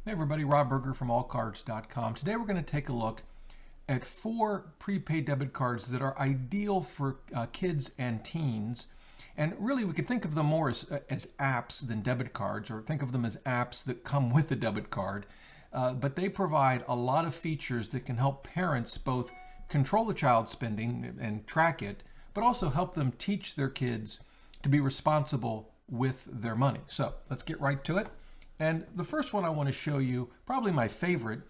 Hey everybody, Rob Berger from allcards.com. Today we're going to take a look at 4 prepaid debit cards that are ideal for kids and teens. And really we could think of them more as apps than debit cards, or think of them as apps that come with a debit card. But they provide a lot of features that can help parents both control the child's spending and track it, but also help them teach their kids to be responsible with their money. So let's get right to it. And the first one I want to show you, probably my favorite,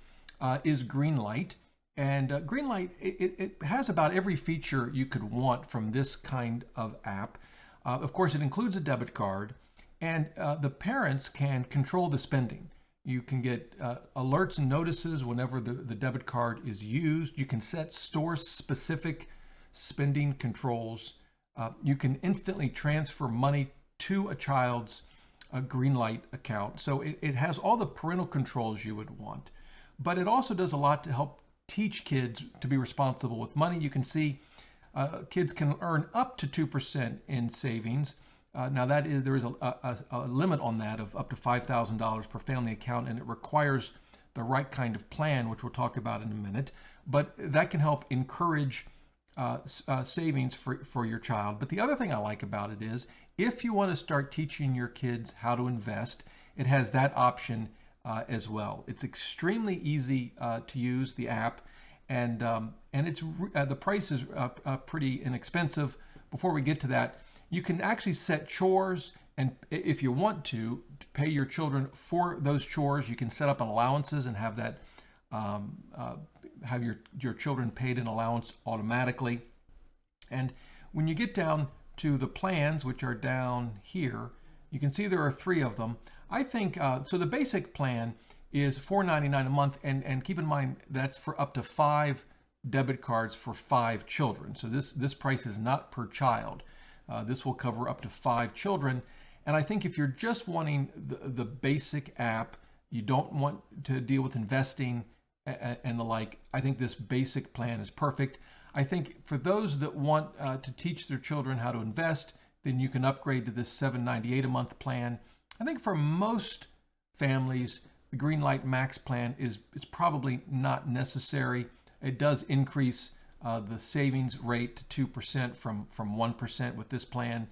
is Greenlight. And Greenlight, it has about every feature you could want from this kind of app. Of course, it includes a debit card, and the parents can control the spending. You can get alerts and notices whenever the debit card is used. You can set store-specific spending controls. You can instantly transfer money to a child's Greenlight account. So it has all the parental controls you would want, but it also does a lot to help teach kids to be responsible with money. You can see kids can earn up to 2% in savings. Now there is a limit on that of up to $5,000 per family account, and it requires the right kind of plan, which we'll talk about in a minute. But that can help encourage savings for your child. But the other thing I like about it is, if you want to start teaching your kids how to invest, it has that option as well. It's extremely easy to use, the app, and it's the price is pretty inexpensive. Before we get to that, you can actually set chores, and if you want to pay your children for those chores, you can set up allowances and have that have your children paid an allowance automatically. And when you get down to the plans, which are down here, you can see there are 3 of them. I think so. The basic plan is $4.99 a month, and keep in mind that's for up to 5 debit cards for 5 children. So this price is not per child. This will cover up to 5 children. And I think if you're just wanting the basic app, you don't want to deal with investing and the like, I think this basic plan is perfect. I think for those that want to teach their children how to invest, then you can upgrade to this $7.98 a month plan. I think for most families, the Greenlight Max plan is probably not necessary. It does increase the savings rate to 2% from 1% with this plan.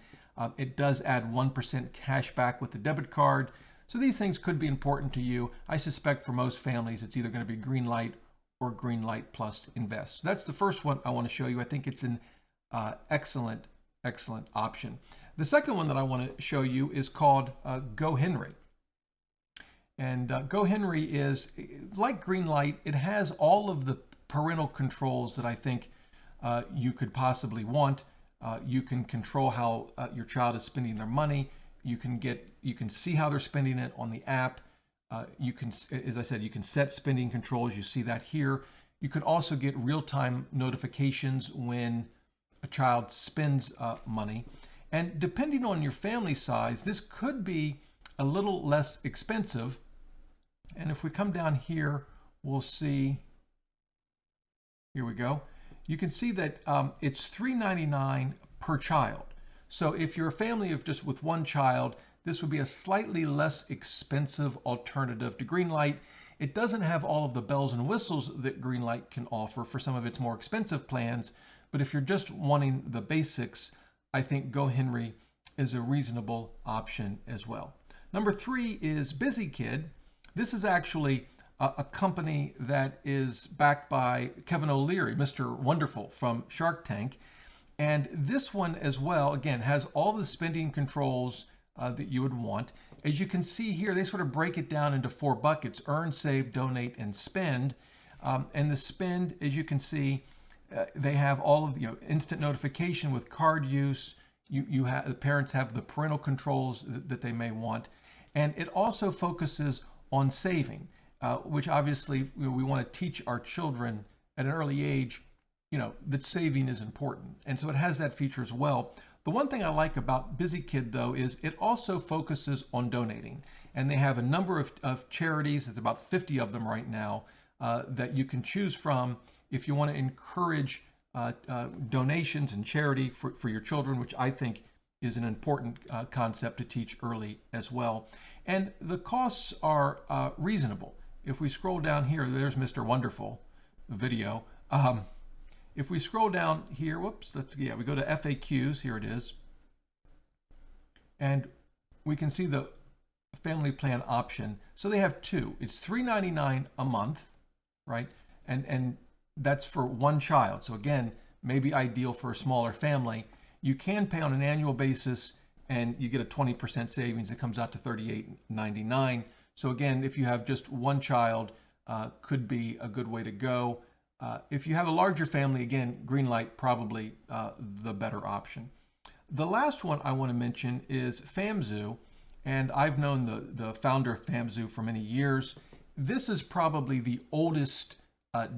It does add 1% cash back with the debit card. So these things could be important to you. I suspect for most families, it's either going to be Greenlight or Greenlight Plus Invest. So that's the first one I want to show you. I think it's an excellent option. The second one that I want to show you is called GoHenry. And GoHenry is like Greenlight. It has all of the parental controls that I think you could possibly want. You can control how your child is spending their money. You can see how they're spending it on the app. You can, as I said, you can set spending controls. You see that here. You can also get real-time notifications when a child spends money. And depending on your family size, this could be a little less expensive. And if we come down here, we'll see, here we go. You can see that it's $3.99 per child. So if you're a family of just with one child, this would be a slightly less expensive alternative to Greenlight. It doesn't have all of the bells and whistles that Greenlight can offer for some of its more expensive plans, but if you're just wanting the basics, I think GoHenry is a reasonable option as well. Number 3 is BusyKid. This is actually a company that is backed by Kevin O'Leary, Mr. Wonderful from Shark Tank. And this one as well, again, has all the spending controls that you would want. As you can see here, they sort of break it down into 4 buckets: earn, save, donate, and spend. And the spend, as you can see, they have all of the instant notification with card use. The parents have the parental controls that they may want. And it also focuses on saving, which obviously we want to teach our children at an early age, that saving is important. And so it has that feature as well. The one thing I like about BusyKid, though, is it also focuses on donating. And they have a number of charities, there's about 50 of them right now, that you can choose from if you want to encourage donations and charity for your children, which I think is an important concept to teach early as well. And the costs are reasonable. If we scroll down here, there's Mr. Wonderful video. If we scroll down here, whoops, we go to FAQs, here it is. And we can see the family plan option. So they have two. It's $3.99 a month, right? And that's for one child. So again, maybe ideal for a smaller family. You can pay on an annual basis and you get a 20% savings. It comes out to $38.99. So again, if you have just one child, could be a good way to go. If you have a larger family, again, Greenlight probably the better option. The last one I want to mention is FamZoo, and I've known the founder of FamZoo for many years. This is probably the oldest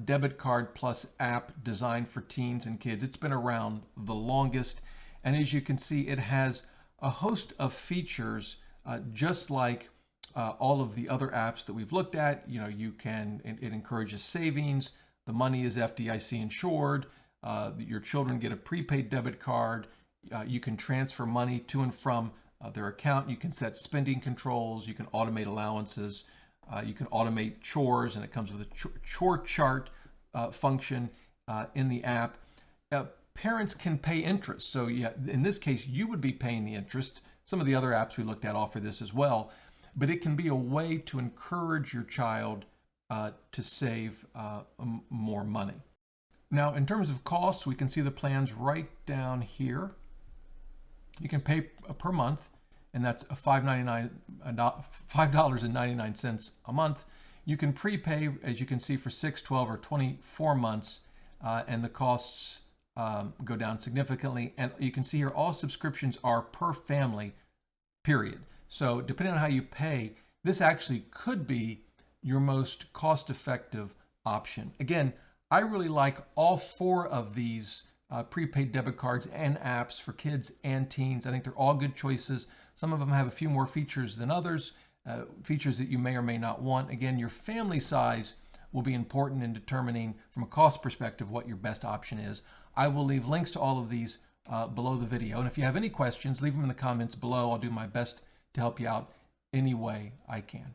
debit card plus app designed for teens and kids. It's been around the longest, and as you can see, it has a host of features just like all of the other apps that we've looked at. You know, it encourages savings. The money is FDIC insured. Your children get a prepaid debit card. You can transfer money to and from their account. You can set spending controls. You can automate allowances. You can automate chores, and it comes with a chore chart function in the app. Parents can pay interest. So yeah, in this case, you would be paying the interest. Some of the other apps we looked at offer this as well, but it can be a way to encourage your child to save more money. Now, in terms of costs, we can see the plans right down here. You can pay per month, and that's $5.99 a month. You can prepay, as you can see, for 6, 12, or 24 months, and the costs go down significantly. And you can see here, all subscriptions are per family, period. So depending on how you pay, this actually could be your most cost-effective option. Again, I really like all four of these prepaid debit cards and apps for kids and teens. I think they're all good choices. Some of them have a few more features than others, features that you may or may not want. Again, your family size will be important in determining from a cost perspective what your best option is. I will leave links to all of these below the video. And if you have any questions, leave them in the comments below. I'll do my best to help you out any way I can.